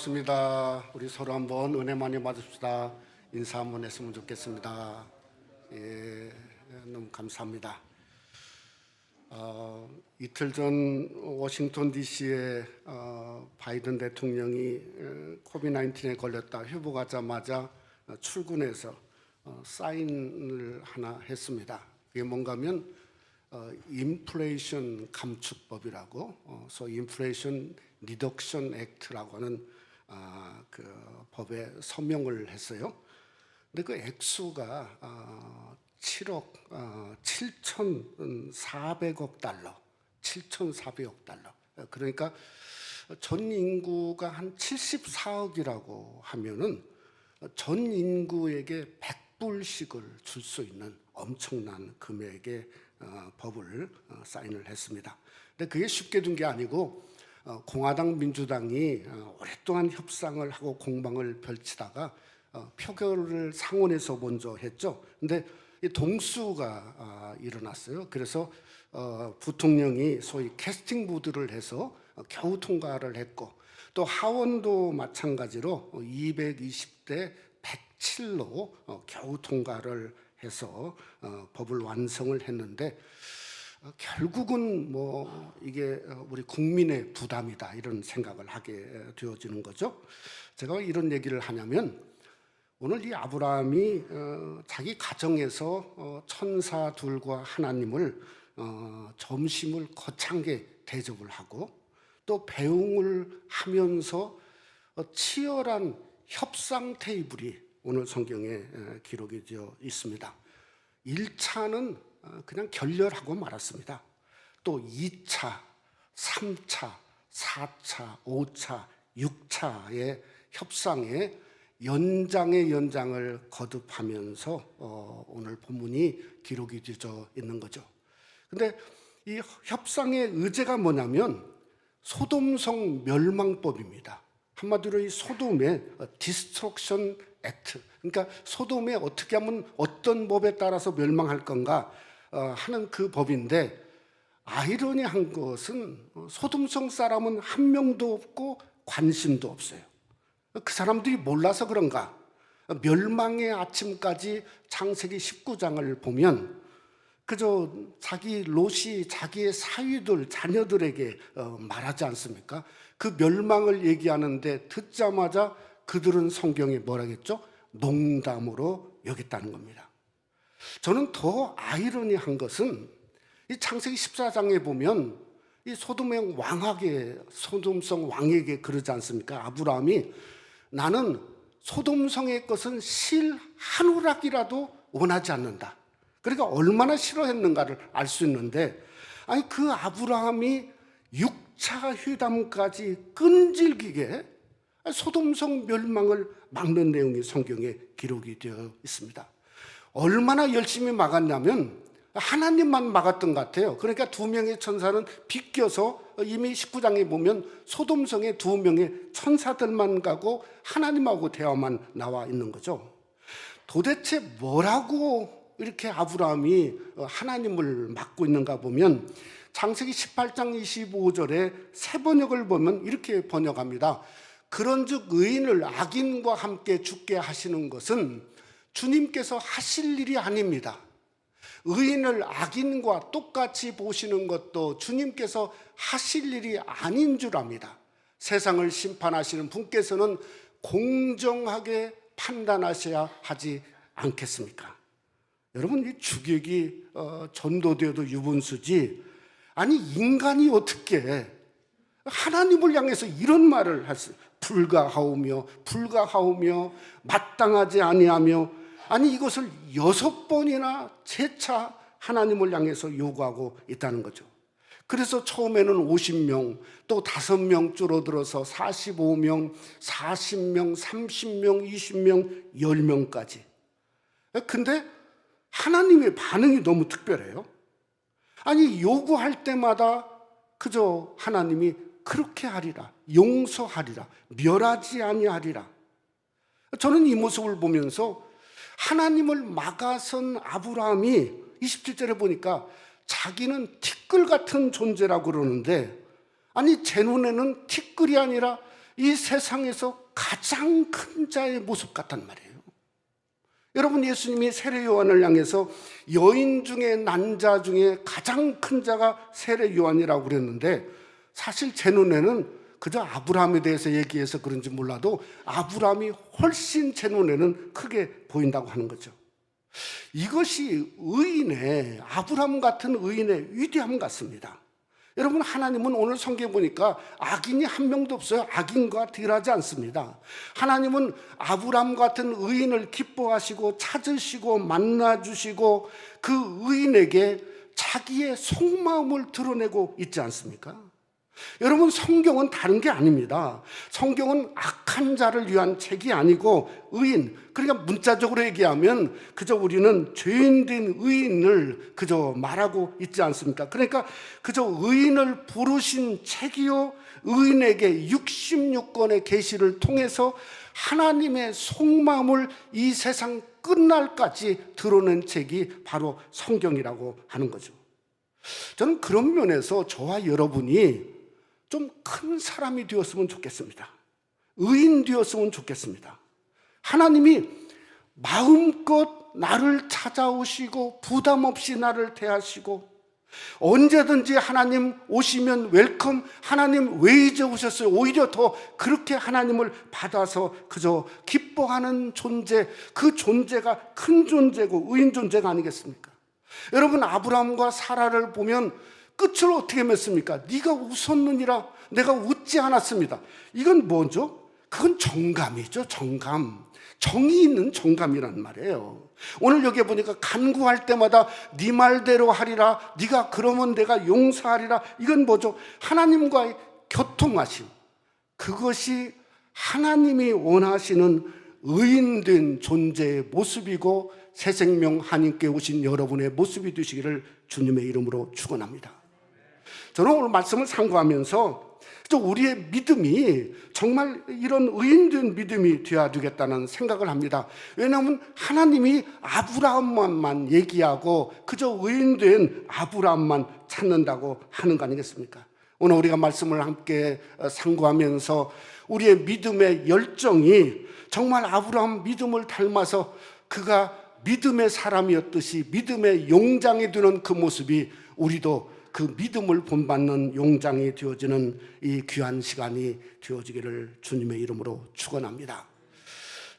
반갑습니다. 우리 서로 한번 은혜 많이 받읍시다. 인사 한번 했으면 좋겠습니다. 예, 너무 감사합니다. 이틀 전 워싱턴 DC에 바이든 대통령이 코비드-19에 걸렸다 회복하자마자 출근해서 사인을 하나 했습니다. 그게 뭔가면 인플레이션 감축법이라고, 인플레이션 리덕션 액트라고 하는 그 법에 서명을 했어요. 근데 그 액수가 7억 7,400억 달러, 7,400억 달러. 그러니까 전 인구가 한 74억이라고 하면은 전 인구에게 100불씩을 줄 수 있는 엄청난 금액의 법을 사인을 했습니다. 근데 그게 쉽게 된 게 아니고 공화당 민주당이 오랫동안 협상을 하고 공방을 펼치다가 표결을 상원에서 먼저 했죠. 근데 이 동수가 일어났어요. 그래서 부통령이 소위 캐스팅 보드를 해서 겨우 통과를 했고, 또 하원도 마찬가지로 220대 107로 겨우 통과를 해서 법을 완성을 했는데, 결국은 뭐 이게 우리 국민의 부담이다 이런 생각을 하게 되어지는 거죠. 제가 이런 얘기를 하냐면, 오늘 이 아브라함이 자기 가정에서 천사들과 하나님을 점심을 거창하게 대접을 하고, 또 배웅을 하면서 치열한 협상 테이블이 오늘 성경에 기록이 되어 있습니다. 1차는 그냥 결렬하고 말았습니다. 또 2차, 3차, 4차, 5차, 6차의 협상에 연장의 연장을 거듭하면서 오늘 본문이 기록이 되어 있는 거죠. 근데 이 협상의 의제가 뭐냐면 소돔성 멸망법입니다. 한마디로 이 소돔의 디스트럭션 액트, 그러니까 소돔에 어떻게 하면 어떤 법에 따라서 멸망할 건가 하는 그 법인데, 아이러니한 것은 소돔성 사람은 한 명도 없고 관심도 없어요. 그 사람들이 몰라서 그런가, 멸망의 아침까지 창세기 19장을 보면 그저 자기 롯이 자기의 사위들, 자녀들에게 말하지 않습니까? 그 멸망을 얘기하는데 듣자마자 그들은 성경에 뭐라겠죠? 농담으로 여겼다는 겁니다. 저는 더 아이러니한 것은 이 창세기 14장에 보면 이 소돔의 소돔성 왕에게 그러지 않습니까? 아브라함이 나는 소돔성의 것은 실 한 우락이라도 원하지 않는다. 그러니까 얼마나 싫어했는가를 알 수 있는데, 아니 그 아브라함이 6차 회담까지 끈질기게 소돔성 멸망을 막는 내용이 성경에 기록이 되어 있습니다. 얼마나 열심히 막았냐면 하나님만 막았던 것 같아요. 그러니까 2명의 천사는 비껴서 이미 19장에 보면 소돔성에 2명의 천사들만 가고 하나님하고 대화만 나와 있는 거죠. 도대체 뭐라고 이렇게 아브라함이 하나님을 막고 있는가 보면 창세기 18장 25절에 새 번역을 보면 이렇게 번역합니다. 그런즉 의인을 악인과 함께 죽게 하시는 것은 주님께서 하실 일이 아닙니다. 의인을 악인과 똑같이 보시는 것도 주님께서 하실 일이 아닌 줄 압니다. 세상을 심판하시는 분께서는 공정하게 판단하셔야 하지 않겠습니까? 여러분, 이 주객이 전도되어도 유분수지, 아니 인간이 어떻게 하나님을 향해서 이런 말을 할 수, 불가하오며 마땅하지 아니하며, 아니 이것을 6번이나 재차 하나님을 향해서 요구하고 있다는 거죠. 그래서 처음에는 50명, 또 5명 줄어들어서 45명, 40명, 30명, 20명, 10명까지. 근데 하나님의 반응이 너무 특별해요. 아니 요구할 때마다 그저 하나님이 그렇게 하리라, 용서하리라, 멸하지 아니하리라. 저는 이 모습을 보면서 하나님을 막아선 아브라함이 27절에 보니까 자기는 티끌 같은 존재라고 그러는데, 아니 제 눈에는 티끌이 아니라 이 세상에서 가장 큰 자의 모습 같단 말이에요. 여러분, 예수님이 세례 요한을 향해서 여인 중에 난 자 중에 가장 큰 자가 세례 요한이라고 그랬는데, 사실 제 눈에는 그저 아브라함에 대해서 얘기해서 그런지 몰라도 아브라함이 훨씬 제 눈에는 크게 보인다고 하는 거죠. 이것이 의인의, 아브라함 같은 의인의 위대함 같습니다. 여러분, 하나님은 오늘 성경에 보니까 악인이 한 명도 없어요. 악인과 딜하지 않습니다. 하나님은 아브라함 같은 의인을 기뻐하시고 찾으시고 만나주시고 그 의인에게 자기의 속마음을 드러내고 있지 않습니까? 여러분, 성경은 다른 게 아닙니다. 성경은 악한 자를 위한 책이 아니고 의인, 그러니까 문자적으로 얘기하면 그저 우리는 죄인된 의인을 그저 말하고 있지 않습니까? 그러니까 그저 의인을 부르신 책이요, 의인에게 66권의 계시를 통해서 하나님의 속마음을 이 세상 끝날까지 드러낸 책이 바로 성경이라고 하는 거죠. 저는 그런 면에서 저와 여러분이 좀 큰 사람이 되었으면 좋겠습니다. 의인 되었으면 좋겠습니다. 하나님이 마음껏 나를 찾아오시고 부담 없이 나를 대하시고, 언제든지 하나님 오시면 웰컴, 하나님 왜 이제 오셨어요? 오히려 더 그렇게 하나님을 받아서 그저 기뻐하는 존재, 그 존재가 큰 존재고 의인 존재가 아니겠습니까? 여러분, 아브라함과 사라를 보면 끝을 어떻게 맺습니까? 네가 웃었느니라 내가 웃지 않았습니다. 이건 뭐죠? 그건 정감이죠. 정감. 정이 있는 정감이란 말이에요. 오늘 여기에 보니까 간구할 때마다 네 말대로 하리라, 네가 그러면 내가 용서하리라. 이건 뭐죠? 하나님과의 교통하심. 그것이 하나님이 원하시는 의인된 존재의 모습이고 새 생명 하나님께 오신 여러분의 모습이 되시기를 주님의 이름으로 축원합니다. 저는 오늘 말씀을 상고하면서 우리의 믿음이 정말 이런 의인된 믿음이 되어야 되겠다는 생각을 합니다. 왜냐하면 하나님이 아브라함만 얘기하고 그저 의인된 아브라함만 찾는다고 하는 거 아니겠습니까? 오늘 우리가 말씀을 함께 상고하면서 우리의 믿음의 열정이 정말 아브라함 믿음을 닮아서 그가 믿음의 사람이었듯이 믿음의 용장이 되는 그 모습이 우리도 그 믿음을 본받는 용장이 되어지는 이 귀한 시간이 되어지기를 주님의 이름으로 축원합니다.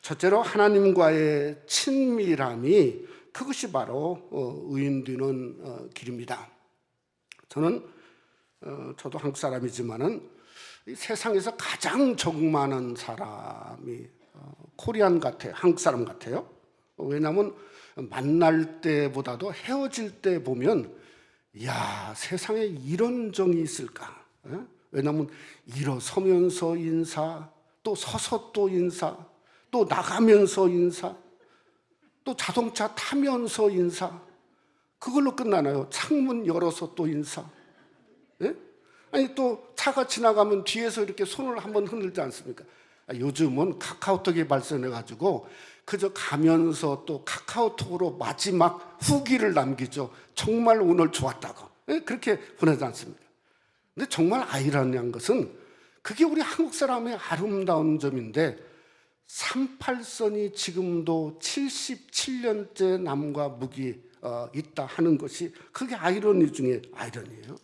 첫째로 하나님과의 친밀함이, 그것이 바로 의인 되는 길입니다. 저도 한국 사람이지만은 이 세상에서 가장 정 많은 사람이 코리안 같아요. 한국 사람 같아요. 왜냐하면 만날 때보다도 헤어질 때 보면 야, 세상에 이런 정이 있을까? 왜냐하면 일어서면서 인사, 또 서서 또 인사, 또 나가면서 인사, 또 자동차 타면서 인사, 그걸로 끝나나요? 창문 열어서 또 인사. 아니, 또 차가 지나가면 뒤에서 이렇게 손을 한번 흔들지 않습니까? 요즘은 카카오톡이 발전해가지고 그저 가면서 또 카카오톡으로 마지막 후기를 남기죠. 정말 오늘 좋았다고. 그렇게 보내지 않습니다. 근데 정말 아이러니한 것은 그게 우리 한국 사람의 아름다운 점인데, 38선이 지금도 77년째 남과 묵이 있다 하는 것이 그게 아이러니 중에 아이러니예요.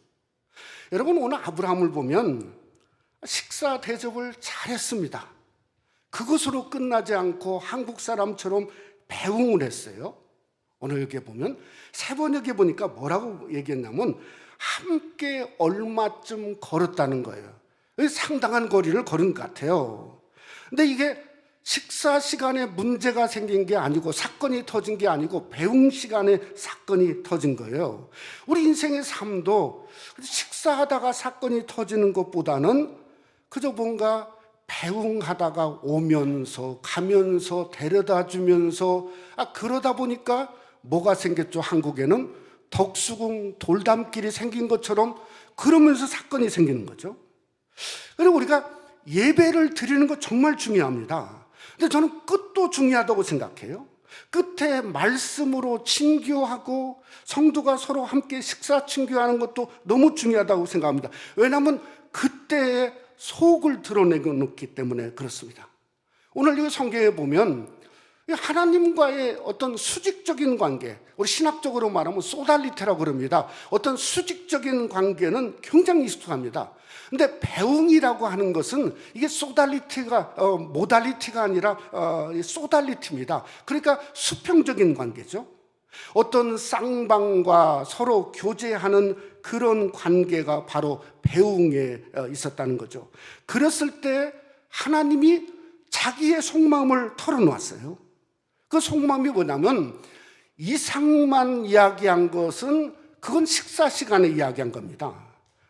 여러분, 오늘 아브라함을 보면 식사 대접을 잘했습니다. 그것으로 끝나지 않고 한국 사람처럼 배웅을 했어요. 오늘 여기에 보면 세 번역에 보니까 뭐라고 얘기했냐면 함께 얼마쯤 걸었다는 거예요. 상당한 거리를 걸은 것 같아요. 근데 이게 식사 시간에 문제가 생긴 게 아니고, 사건이 터진 게 아니고 배웅 시간에 사건이 터진 거예요. 우리 인생의 삶도 식사하다가 사건이 터지는 것보다는 그저 뭔가 배웅하다가 오면서 가면서 데려다 주면서, 그러다 보니까 뭐가 생겼죠? 한국에는 덕수궁 돌담길이 생긴 것처럼 그러면서 사건이 생기는 거죠. 그리고 우리가 예배를 드리는 거 정말 중요합니다. 근데 저는 끝도 중요하다고 생각해요. 끝에 말씀으로 친교하고 성도가 서로 함께 식사 친교하는 것도 너무 중요하다고 생각합니다. 왜냐하면 그때에 속을 드러내놓기 때문에 그렇습니다. 오늘 이 성경에 보면 하나님과의 어떤 수직적인 관계, 우리 신학적으로 말하면 소달리티라고 그럽니다. 어떤 수직적인 관계는 굉장히 익숙합니다. 근데 배웅이라고 하는 것은 이게 소달리티가 모달리티가 아니라 소달리티입니다. 그러니까 수평적인 관계죠. 어떤 쌍방과 서로 교제하는 그런 관계가 바로 배웅에 있었다는 거죠. 그랬을 때 하나님이 자기의 속마음을 털어놓았어요. 그 속마음이 뭐냐면 이삭만 이야기한 것은 그건 식사 시간에 이야기한 겁니다.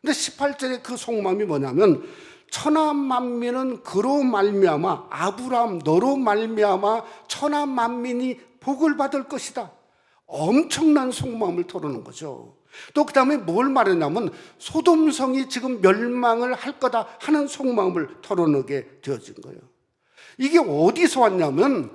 근데 18절에 그 속마음이 뭐냐면 천하 만민은 그로 말미암아 아브라함 너로 말미암아 천하 만민이 복을 받을 것이다. 엄청난 속마음을 털어놓은 거죠. 또 그 다음에 뭘 말했냐면 소돔성이 지금 멸망을 할 거다 하는 속마음을 털어놓게 되어진 거예요. 이게 어디서 왔냐면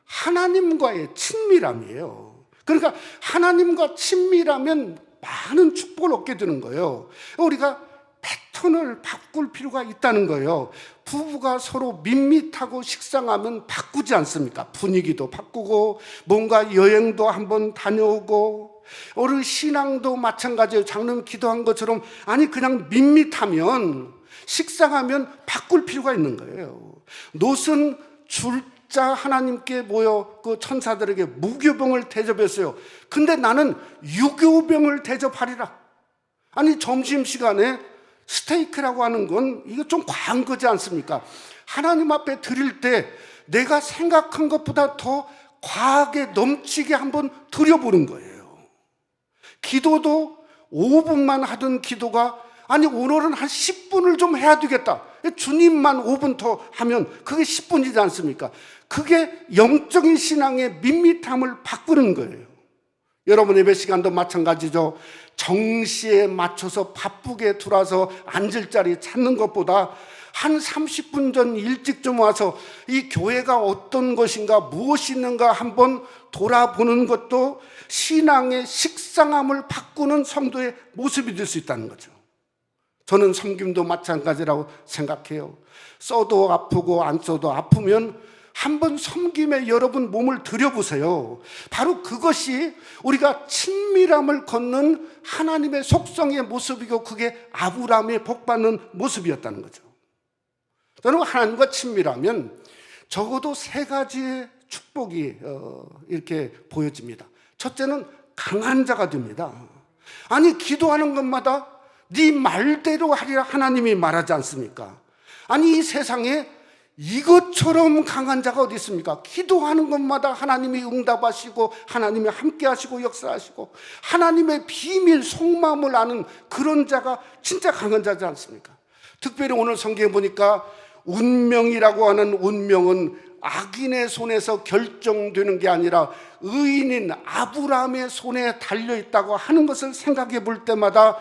하나님과의 친밀함이에요. 그러니까 하나님과 친밀하면 많은 축복을 얻게 되는 거예요. 우리가 패턴을 바꿀 필요가 있다는 거예요. 부부가 서로 밋밋하고 식상하면 바꾸지 않습니까? 분위기도 바꾸고 뭔가 여행도 한번 다녀오고 우리 신앙도 마찬가지예요. 장로님 기도한 것처럼 아니 그냥 밋밋하면 식상하면 바꿀 필요가 있는 거예요. 노선 줄자 하나님께 모여 그 천사들에게 무교병을 대접했어요. 근데 나는 유교병을 대접하리라. 아니 점심시간에 스테이크라고 하는 건 이거 좀 과한 거지 않습니까? 하나님 앞에 드릴 때 내가 생각한 것보다 더 과하게 넘치게 한번 드려보는 거예요. 기도도 5분만 하던 기도가 아니 오늘은 한 10분을 좀 해야 되겠다. 주님만 5분 더 하면 그게 10분이지 않습니까? 그게 영적인 신앙의 밋밋함을 바꾸는 거예요. 여러분 예배 시간도 마찬가지죠. 정시에 맞춰서 바쁘게 들어와서 앉을 자리 찾는 것보다 한 30분 전 일찍 좀 와서 이 교회가 어떤 것인가 무엇이 있는가 한번 돌아보는 것도 신앙의 식상함을 바꾸는 성도의 모습이 될 수 있다는 거죠. 저는 섬김도 마찬가지라고 생각해요. 써도 아프고 안 써도 아프면 한번 섬김에 여러분 몸을 들여보세요. 바로 그것이 우리가 친밀함을 걷는 하나님의 속성의 모습이고 그게 아브라함의 복받는 모습이었다는 거죠. 저는 하나님과 친밀하면 적어도 3가지의 축복이 이렇게 보여집니다. 첫째는 강한 자가 됩니다. 아니 기도하는 것마다 네 말대로 하리라 하나님이 말하지 않습니까? 아니 이 세상에 이것처럼 강한 자가 어디 있습니까? 기도하는 것마다 하나님이 응답하시고 하나님이 함께 하시고 역사하시고 하나님의 비밀 속마음을 아는 그런 자가 진짜 강한 자지 않습니까? 특별히 오늘 성경에 보니까 운명이라고 하는 운명은 악인의 손에서 결정되는 게 아니라 의인인 아브라함의 손에 달려있다고 하는 것을 생각해 볼 때마다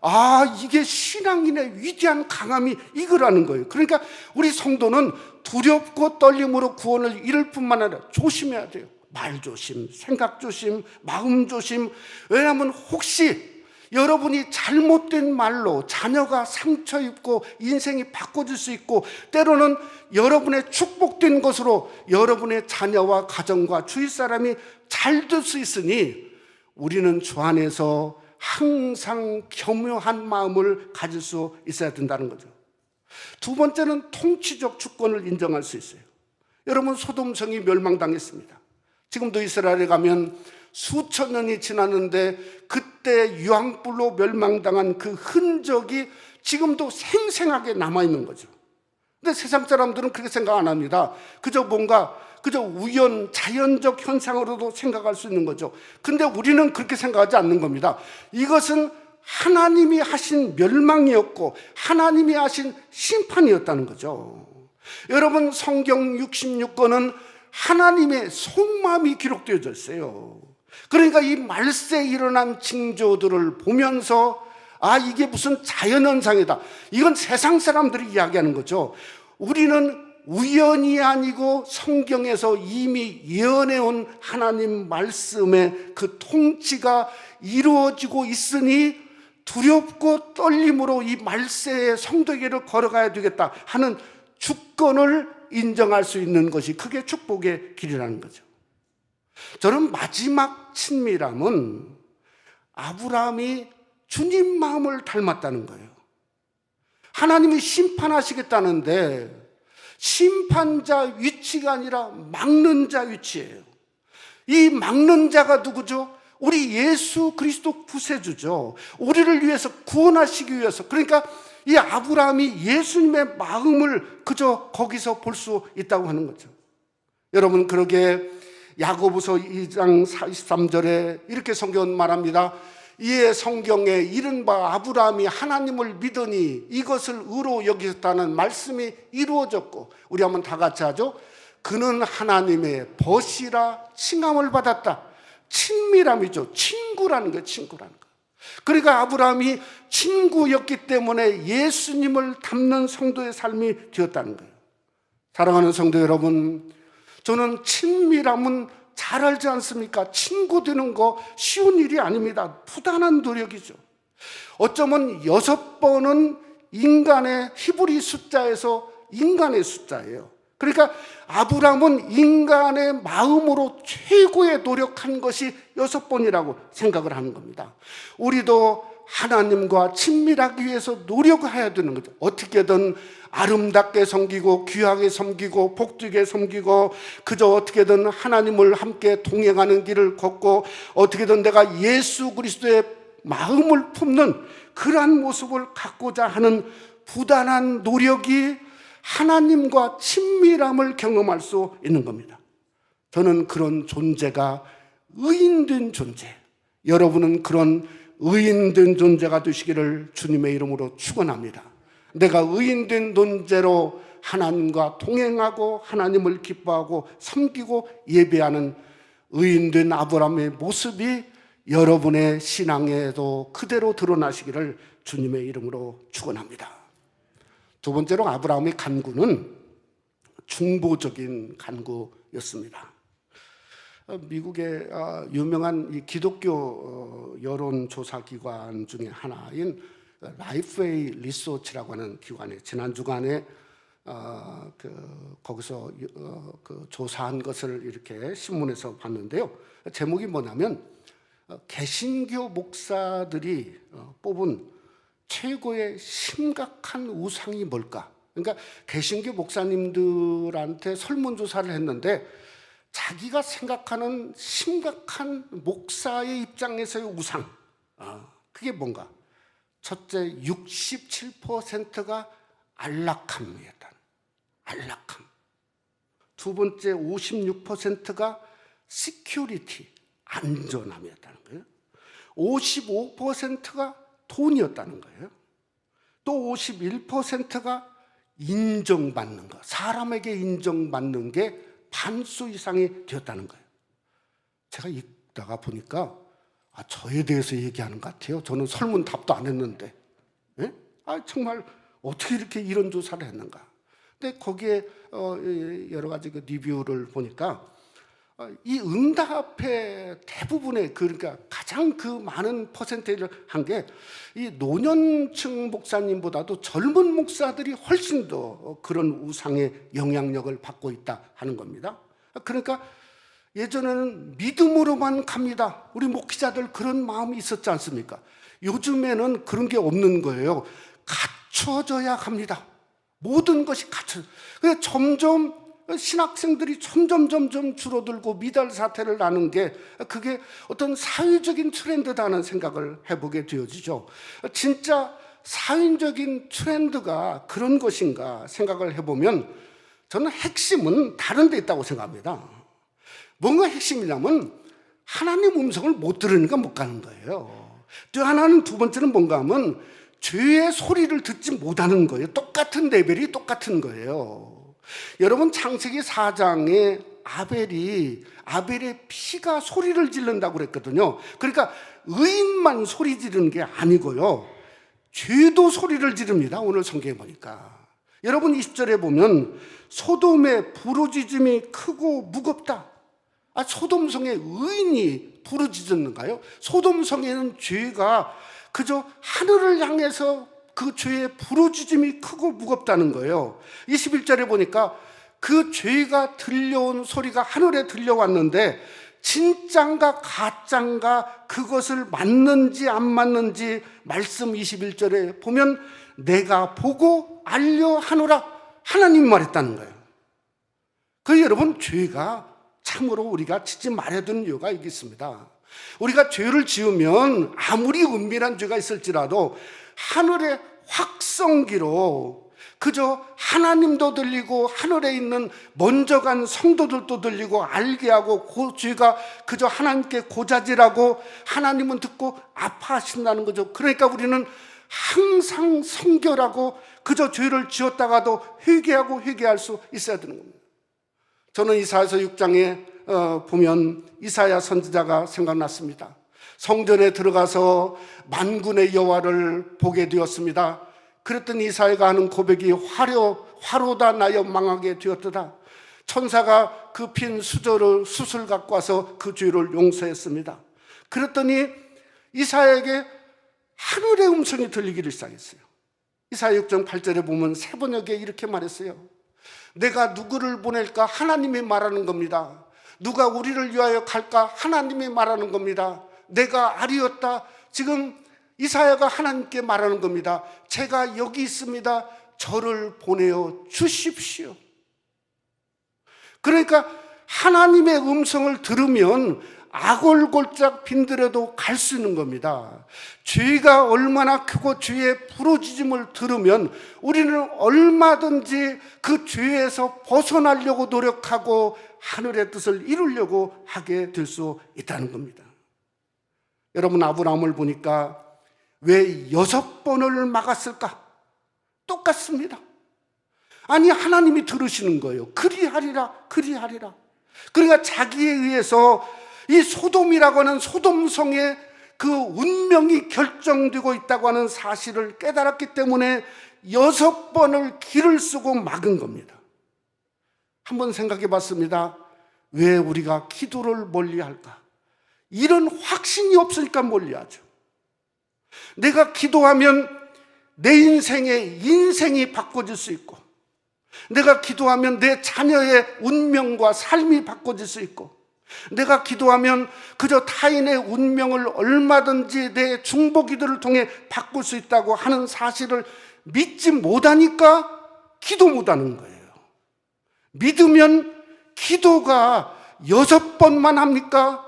아, 이게 신앙인의 위대한 강함이 이거라는 거예요. 그러니까 우리 성도는 두렵고 떨림으로 구원을 잃을 뿐만 아니라 조심해야 돼요. 말 조심, 생각 조심, 마음 조심. 왜냐하면 혹시 여러분이 잘못된 말로 자녀가 상처 입고 인생이 바꿔질 수 있고 때로는 여러분의 축복된 것으로 여러분의 자녀와 가정과 주위 사람이 잘 될 수 있으니 우리는 주 안에서 항상 겸허한 마음을 가질 수 있어야 된다는 거죠. 두 번째는 통치적 주권을 인정할 수 있어요. 여러분 소돔성이 멸망당했습니다. 지금도 이스라엘에 가면 수천 년이 지났는데 그때 유황불로 멸망당한 그 흔적이 지금도 생생하게 남아있는 거죠. 근데 세상 사람들은 그렇게 생각 안 합니다. 그저 우연, 자연적 현상으로도 생각할 수 있는 거죠. 근데 우리는 그렇게 생각하지 않는 겁니다. 이것은 하나님이 하신 멸망이었고 하나님이 하신 심판이었다는 거죠. 여러분 성경 66권은 하나님의 속마음이 기록되어져 있어요. 그러니까 이 말세에 일어난 징조들을 보면서 아 이게 무슨 자연현상이다. 이건 세상 사람들이 이야기하는 거죠. 우리는 우연이 아니고 성경에서 이미 예언해온 하나님 말씀의 그 통치가 이루어지고 있으니 두렵고 떨림으로 이 말세의 성도에게로 걸어가야 되겠다 하는 주권을 인정할 수 있는 것이 그게 축복의 길이라는 거죠. 저는 마지막 친밀함은 아브라함이 주님 마음을 닮았다는 거예요. 하나님이 심판하시겠다는데 심판자 위치가 아니라 막는 자 위치예요. 이 막는 자가 누구죠? 우리 예수 그리스도 구세주죠. 우리를 위해서 구원하시기 위해서. 그러니까 이 아브라함이 예수님의 마음을 그저 거기서 볼 수 있다고 하는 거죠. 여러분, 그러게 야고보서 2장 43절에 이렇게 성경은 말합니다. 이에 성경에 이른바 아브라함이 하나님을 믿으니 이것을 의로 여기셨다는 말씀이 이루어졌고, 우리 한번 다 같이 하죠. 그는 하나님의 벗이라 칭함을 받았다. 친밀함이죠. 친구라는 거예요. 친구라는 거. 그러니까 아브라함이 친구였기 때문에 예수님을 닮는 성도의 삶이 되었다는 거예요. 사랑하는 성도 여러분, 저는 친밀함은 잘 알지 않습니까? 친구 되는 거 쉬운 일이 아닙니다. 부단한 노력이죠. 어쩌면 6번은 인간의 히브리 숫자에서 인간의 숫자예요. 그러니까 아브라함은 인간의 마음으로 최고의 노력한 것이 6번이라고 생각을 하는 겁니다. 우리도 하나님과 친밀하기 위해서 노력해야 되는 거죠. 어떻게든 아름답게 섬기고 귀하게 섬기고 복되게 섬기고 그저 어떻게든 하나님을 함께 동행하는 길을 걷고 어떻게든 내가 예수 그리스도의 마음을 품는 그러한 모습을 갖고자 하는 부단한 노력이 하나님과 친밀함을 경험할 수 있는 겁니다. 저는 그런 존재가 의인된 존재, 여러분은 그런 의인된 존재가 되시기를 주님의 이름으로 축원합니다. 내가 의인된 존재로 하나님과 동행하고 하나님을 기뻐하고 섬기고 예배하는 의인된 아브라함의 모습이 여러분의 신앙에도 그대로 드러나시기를 주님의 이름으로 축원합니다. 두 번째로 아브라함의 간구는 중보적인 간구였습니다. 미국의 유명한 이 기독교 여론조사기관 중에 하나인 라이프웨이 리서치라고 하는 기관에 지난 주간에 거기서 조사한 것을 이렇게 신문에서 봤는데요. 제목이 뭐냐면 개신교 목사들이 뽑은 최고의 심각한 우상이 뭘까? 그러니까 개신교 목사님들한테 설문조사를 했는데 자기가 생각하는 심각한 목사의 입장에서의 우상, 그게 뭔가? 첫째, 67%가 안락함이었다. 안락함. 두 번째, 56%가 시큐리티, 안전함이었다는 거예요. 55%가 돈이었다는 거예요. 또 51%가 인정받는 것, 사람에게 인정받는 게 반수 이상이 되었다는 거예요. 제가 읽다가 보니까 저에 대해서 얘기하는 것 같아요. 저는 설문 답도 안 했는데, 정말 어떻게 이렇게 이런 조사를 했는가. 근데 거기에 여러 가지 리뷰를 보니까 이 응답의 대부분의 그러니까 가장 많은 퍼센테이지를 한 게 이 노년층 목사님보다도 젊은 목사들이 훨씬 더 그런 우상의 영향력을 받고 있다 하는 겁니다. 그러니까 예전에는 믿음으로만 갑니다. 우리 목회자들 그런 마음이 있었지 않습니까? 요즘에는 그런 게 없는 거예요. 갖춰져야 갑니다. 모든 것이 갖춰져. 그래서 점점 신학생들이 점점 줄어들고 미달 사태를 나는 게 그게 어떤 사회적인 트렌드다는 생각을 해보게 되어지죠. 진짜 사회적인 트렌드가 그런 것인가 생각을 해보면 저는 핵심은 다른 데 있다고 생각합니다. 뭔가 핵심이냐면 하나님 음성을 못 들으니까 못 가는 거예요. 또 하나는 두 번째는 뭔가 하면 죄의 소리를 듣지 못하는 거예요. 똑같은 레벨이 똑같은 거예요. 여러분, 창세기 4장에 아벨의 피가 소리를 지른다고 그랬거든요. 그러니까 의인만 소리 지르는 게 아니고요, 죄도 소리를 지릅니다. 오늘 성경에 보니까 여러분 20절에 보면 소돔의 부르짖음이 크고 무겁다. 소돔성의 의인이 부르짖었는가요? 소돔성에는 죄가 그저 하늘을 향해서 그 죄의 부르짖음이 크고 무겁다는 거예요. 21절에 보니까 그 죄가 들려온 소리가 하늘에 들려왔는데 진짠가 가짠가 그것을 맞는지 안 맞는지 말씀 21절에 보면 내가 보고 알려 하노라 하나님 말했다는 거예요. 그 여러분, 죄가 참으로 우리가 짓지 말아야 되는 이유가 있겠습니다. 우리가 죄를 지으면 아무리 은밀한 죄가 있을지라도 하늘의 확성기로 그저 하나님도 들리고 하늘에 있는 먼저 간 성도들도 들리고 알게 하고 그 죄가 그저 하나님께 고자질하고 하나님은 듣고 아파하신다는 거죠. 그러니까 우리는 항상 성결하고 그저 죄를 지었다가도 회개하고 회개할 수 있어야 되는 겁니다. 저는 이사야서 6장에 보면 이사야 선지자가 생각났습니다. 성전에 들어가서 만군의 여호와를 보게 되었습니다. 그랬더니 이사야가 하는 고백이 화로다 나여 망하게 되었도다. 천사가 그 핀 수술 갖고 와서 그 죄를 용서했습니다. 그랬더니 이사야에게 하늘의 음성이 들리기를 시작했어요. 이사야 6장 8절에 보면 세 번역에 이렇게 말했어요. 내가 누구를 보낼까? 하나님이 말하는 겁니다. 누가 우리를 위하여 갈까? 하나님이 말하는 겁니다. 내가 아리였다. 지금 이사야가 하나님께 말하는 겁니다. 제가 여기 있습니다. 저를 보내어 주십시오. 그러니까 하나님의 음성을 들으면 아골골짝 빈들에도 갈 수 있는 겁니다. 죄가 얼마나 크고 죄의 부르짖음을 들으면 우리는 얼마든지 그 죄에서 벗어나려고 노력하고 하늘의 뜻을 이루려고 하게 될 수 있다는 겁니다. 여러분, 아브라함을 보니까 왜 6번을 막았을까? 똑같습니다. 아니, 하나님이 들으시는 거예요. 그리하리라, 그리하리라. 그러니까 자기에 의해서 이 소돔이라고 하는 소돔성의 그 운명이 결정되고 있다고 하는 사실을 깨달았기 때문에 6번을 길을 쓰고 막은 겁니다. 한번 생각해 봤습니다. 왜 우리가 기도를 멀리 할까? 이런 확신이 없으니까 멀리 하죠. 내가 기도하면 내 인생이 바꿔질 수 있고, 내가 기도하면 내 자녀의 운명과 삶이 바꿔질 수 있고, 내가 기도하면 그저 타인의 운명을 얼마든지 내 중보기도를 통해 바꿀 수 있다고 하는 사실을 믿지 못하니까 기도 못하는 거예요. 믿으면 기도가 6번만 합니까?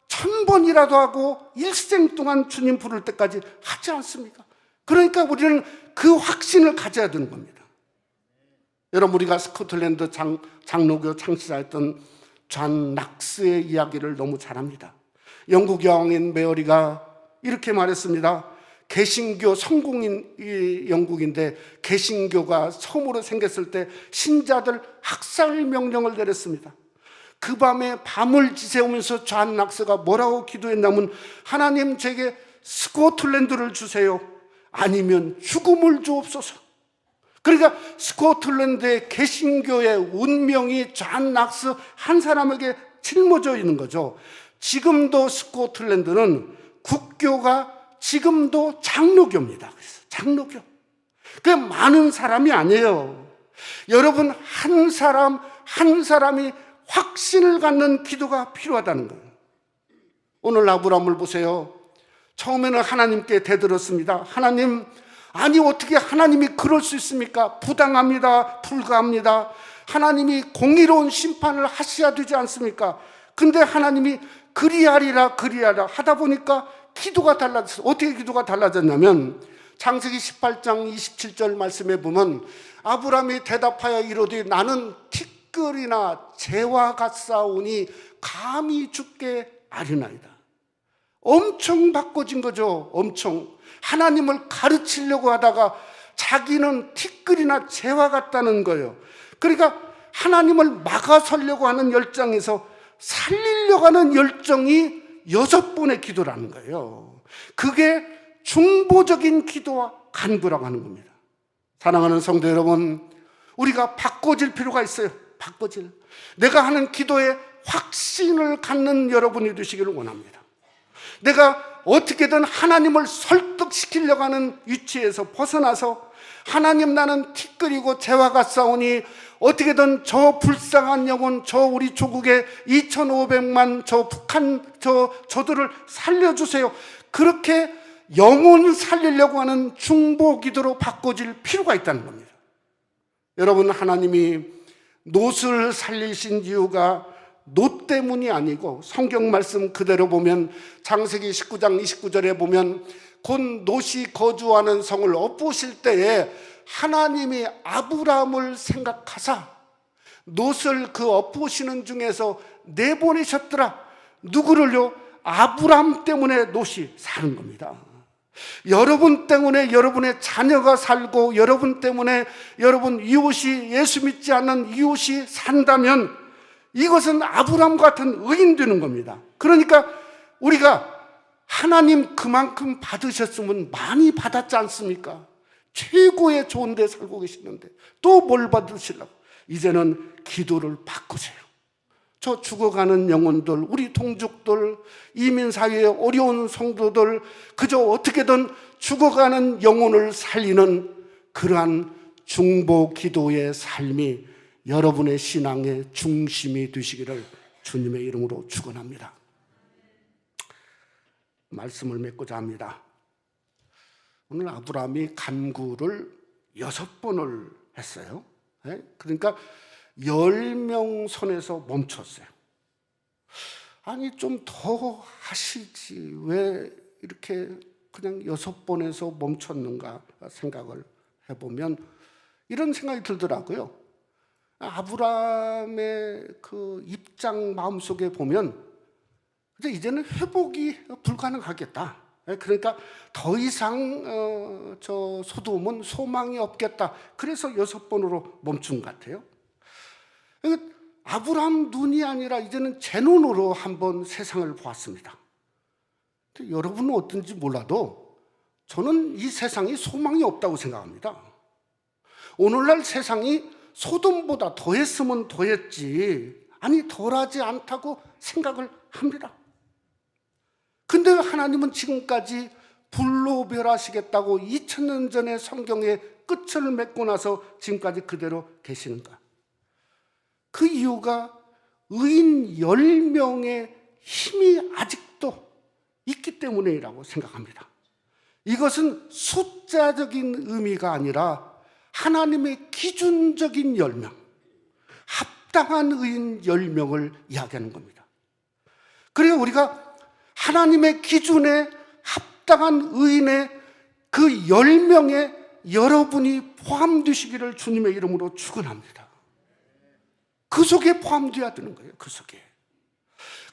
1000번이라도 하고 일생 동안 주님 부를 때까지 하지 않습니까? 그러니까 우리는 그 확신을 가져야 되는 겁니다. 여러분, 우리가 스코틀랜드 장로교 창시자였던 존 낙스의 이야기를 너무 잘합니다. 영국 여왕인 메어리가 이렇게 말했습니다. 개신교 성공인 영국인데 개신교가 처음으로 생겼을 때 신자들 학살 명령을 내렸습니다. 그 밤에 밤을 지새우면서 존 낙스가 뭐라고 기도했냐면, 하나님, 제게 스코틀랜드를 주세요. 아니면 죽음을 주옵소서. 그러니까 스코틀랜드의 개신교의 운명이 존 낙스 한 사람에게 짊어져 있는 거죠. 지금도 스코틀랜드는 국교가 지금도 장로교입니다. 그래서 장로교. 그 많은 사람이 아니에요. 여러분, 한 사람이 확신을 갖는 기도가 필요하다는 거예요. 오늘 아브라함을 보세요. 처음에는 하나님께 대들었습니다. 하나님, 아니 어떻게 하나님이 그럴 수 있습니까? 부당합니다. 불가합니다. 하나님이 공의로운 심판을 하셔야 되지 않습니까? 근데 하나님이 그리하리라 그리하라 하다 보니까 기도가 달라졌어요. 어떻게 기도가 달라졌냐면 창세기 18장 27절 말씀에 보면 아브라함이 대답하여 이르되 나는 티끌이나 재와 같사오니 감히 죽게 아뢰나이다. 엄청 바꿔진 거죠. 엄청. 하나님을 가르치려고 하다가 자기는 티끌이나 재와 같다는 거예요. 그러니까 하나님을 막아서려고 하는 열정에서 살리려고 하는 열정이 6번의 기도라는 거예요. 그게 중보적인 기도와 간구라고 하는 겁니다. 사랑하는 성도 여러분, 우리가 바꿔질 필요가 있어요. 바꿔질. 내가 하는 기도에 확신을 갖는 여러분이 되시기를 원합니다. 내가 어떻게든 하나님을 만족시키려고 하는 위치에서 벗어나서 하나님, 나는 티끌이고 재화가 싸우니 어떻게든 저 불쌍한 영혼, 저 우리 조국의 2,500만 저 북한 저들을 살려주세요. 그렇게 영혼 살리려고 하는 중보 기도로 바꿔질 필요가 있다는 겁니다. 여러분, 하나님이 롯을 살리신 이유가 롯 때문이 아니고, 성경 말씀 그대로 보면 창세기 19장 29절에 보면 곧 롯이 거주하는 성을 엎으실 때에 하나님이 아브라함을 생각하사 롯을 그 엎으시는 중에서 내보내셨더라. 누구를요? 아브라함 때문에 롯이 사는 겁니다. 여러분 때문에 여러분의 자녀가 살고, 여러분 때문에 여러분 이웃이, 예수 믿지 않는 이웃이 산다면 이것은 아브라함 같은 의인 되는 겁니다. 그러니까 우리가 하나님 그만큼 받으셨으면 많이 받았지 않습니까? 최고의 좋은 데 살고 계시는데 또 뭘 받으시려고? 이제는 기도를 바꾸세요. 저 죽어가는 영혼들, 우리 동족들, 이민사회의 어려운 성도들, 그저 어떻게든 죽어가는 영혼을 살리는 그러한 중보 기도의 삶이 여러분의 신앙의 중심이 되시기를 주님의 이름으로 축원합니다. 말씀을 맺고자 합니다. 오늘 아브라함이 간구를 6번을 했어요. 그러니까 10명 손에서 멈췄어요. 아니, 좀 더 하시지 왜 이렇게 그냥 6번에서 멈췄는가 생각을 해보면 이런 생각이 들더라고요. 아브라함의 그 입장 마음속에 보면 이제는 회복이 불가능하겠다. 그러니까 더 이상 저 소돔은 소망이 없겠다. 그래서 6번으로 멈춘 것 같아요. 아브라함 눈이 아니라 이제는 제 눈으로 한번 세상을 보았습니다. 여러분은 어떤지 몰라도 저는 이 세상이 소망이 없다고 생각합니다. 오늘날 세상이 소돔보다 더했으면 더했지, 아니 덜하지 않다고 생각을 합니다. 근데 하나님은 지금까지 불로 멸하시겠다고 2000년 전에 성경의 끝을 맺고 나서 지금까지 그대로 계시는가? 그 이유가 의인 10명의 힘이 아직도 있기 때문이라고 생각합니다. 이것은 숫자적인 의미가 아니라 하나님의 기준적인 10명, 합당한 의인 10명을 이야기하는 겁니다. 그리고 우리가 하나님의 기준에 합당한 의인의 그 10명에 여러분이 포함되시기를 주님의 이름으로 축원합니다. 그 속에 포함되어야 되는 거예요. 그 속에.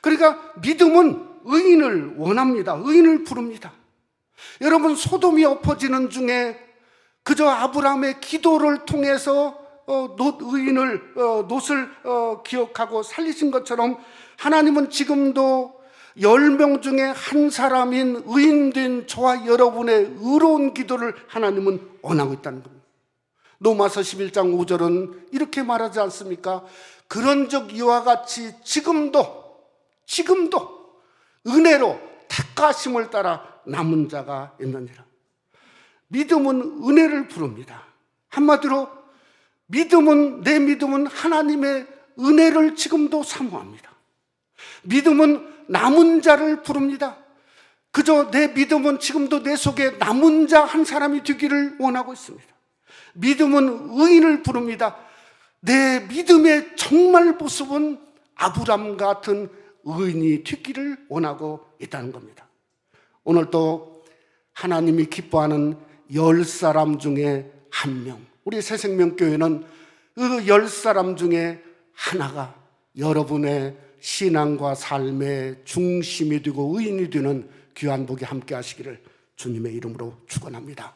그러니까 믿음은 의인을 원합니다. 의인을 부릅니다. 여러분, 소돔이 엎어지는 중에 그저 아브라함의 기도를 통해서 롯을 기억하고 살리신 것처럼 하나님은 지금도 10명 중에 한 사람인 의인된 저와 여러분의 의로운 기도를 하나님은 원하고 있다는 겁니다. 로마서 11장 5절은 이렇게 말하지 않습니까? 그런즉 이와 같이 지금도 은혜로 택하심을 따라 남은 자가 있느니라. 믿음은 은혜를 부릅니다. 한마디로 내 믿음은 하나님의 은혜를 지금도 사모합니다. 믿음은 남은 자를 부릅니다. 그저 내 믿음은 지금도 내 속에 남은 자 한 사람이 되기를 원하고 있습니다. 믿음은 의인을 부릅니다. 내 믿음의 정말 모습은 아브라함 같은 의인이 되기를 원하고 있다는 겁니다. 오늘도 하나님이 기뻐하는 10사람 중에 한 명, 우리 새생명교회는 그 10사람 중에 하나가 여러분의 신앙과 삶의 중심이 되고 의인이 되는 귀한 복이 함께 하시기를 주님의 이름으로 축원합니다.